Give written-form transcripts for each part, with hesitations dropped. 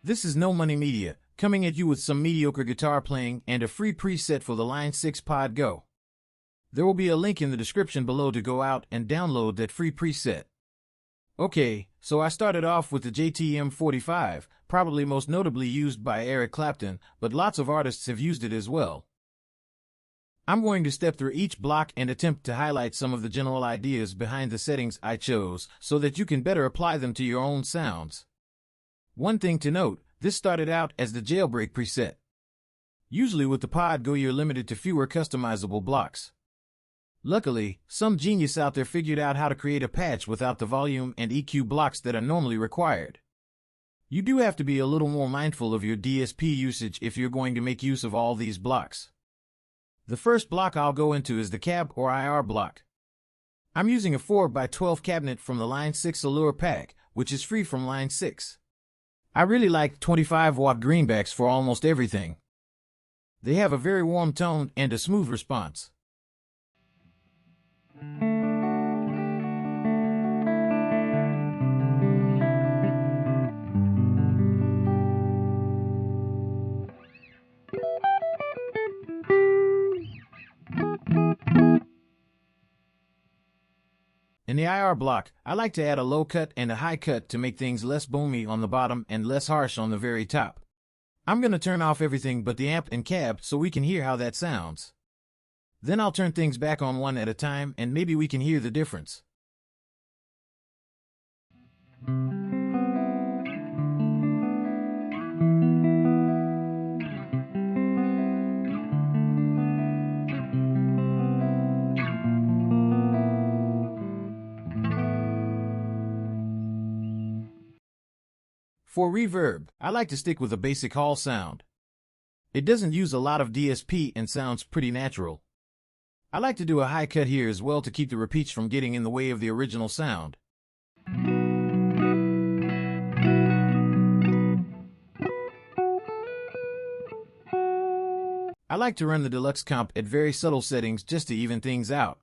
This is No Money Media, coming at you with some mediocre guitar playing and a free preset for the Line 6 Pod Go. There will be a link in the description below to go out and download that free preset. Okay, so I started off with the JTM 45, probably most notably used by Eric Clapton, but lots of artists have used it as well. I'm going to step through each block and attempt to highlight some of the general ideas behind the settings I chose so that you can better apply them to your own sounds. One thing to note, this started out as the jailbreak preset. Usually with the Pod Go you're limited to fewer customizable blocks. Luckily, some genius out there figured out how to create a patch without the volume and EQ blocks that are normally required. You do have to be a little more mindful of your DSP usage if you're going to make use of all these blocks. The first block I'll go into is the cab or IR block. I'm using a 4x12 cabinet from the Line 6 Allure pack, which is free from Line 6. I really like 25-watt greenbacks for almost everything. They have a very warm tone and a smooth response. In the IR block, I like to add a low cut and a high cut to make things less boomy on the bottom and less harsh on the very top. I'm going to turn off everything but the amp and cab so we can hear how that sounds. Then I'll turn things back on one at a time and maybe we can hear the difference. For reverb, I like to stick with a basic hall sound. It doesn't use a lot of DSP and sounds pretty natural. I like to do a high cut here as well to keep the repeats from getting in the way of the original sound. I like to run the deluxe comp at very subtle settings just to even things out.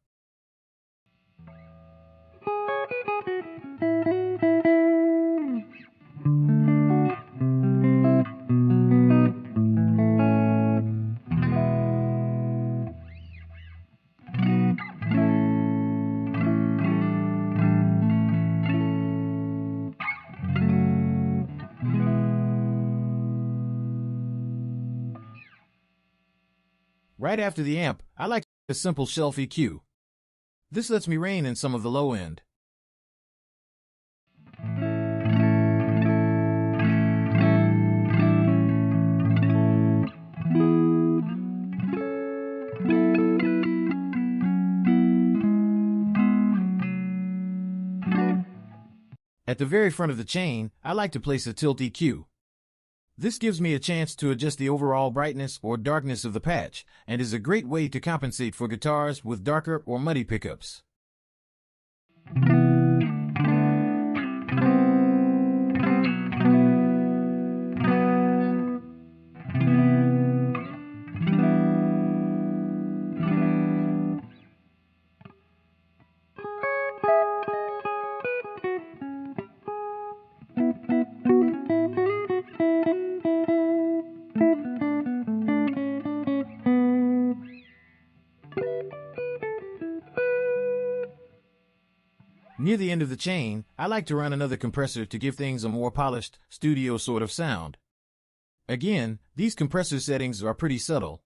Right after the amp, I like a simple shelf EQ. This lets me rein in some of the low end. At the very front of the chain, I like to place a tilt EQ. This gives me a chance to adjust the overall brightness or darkness of the patch, and is a great way to compensate for guitars with darker or muddy pickups. Near the end of the chain, I like to run another compressor to give things a more polished, studio sort of sound. Again, these compressor settings are pretty subtle.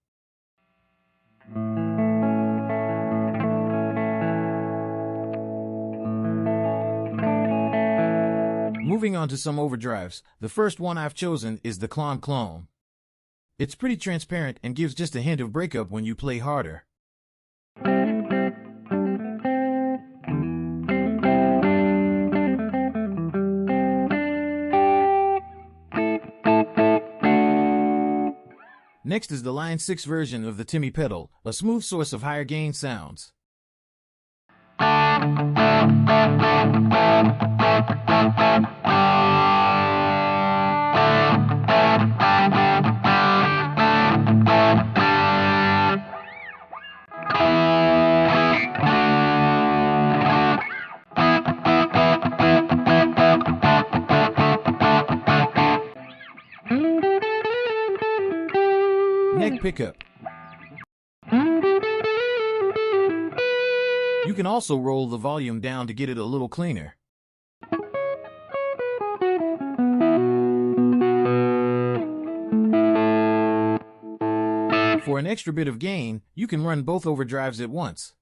Moving on to some overdrives, the first one I've chosen is the Clone. It's pretty transparent and gives just a hint of breakup when you play harder. Next is the Line 6 version of the Timmy pedal, a smooth source of higher gain sounds. pickup. You can also roll the volume down to get it a little cleaner. For an extra bit of gain, you can run both overdrives at once.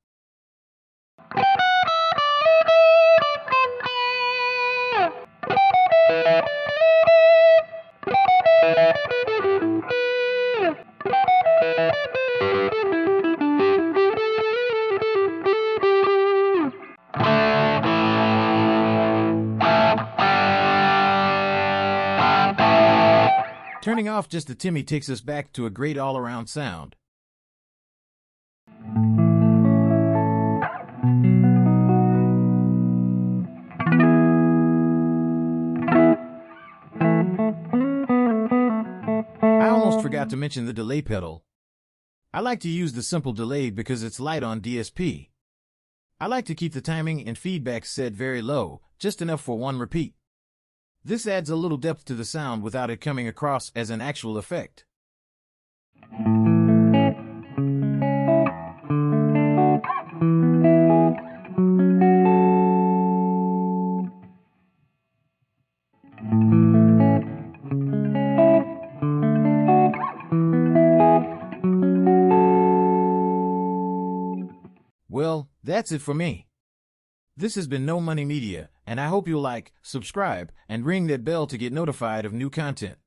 Turning off just a Timmy takes us back to a great all-around sound. I almost forgot to mention the delay pedal. I like to use the simple delay because it's light on DSP. I like to keep the timing and feedback set very low, just enough for one repeat. This adds a little depth to the sound without it coming across as an actual effect. Well, that's it for me. This has been No Money Media, and I hope you'll like, subscribe, and ring that bell to get notified of new content.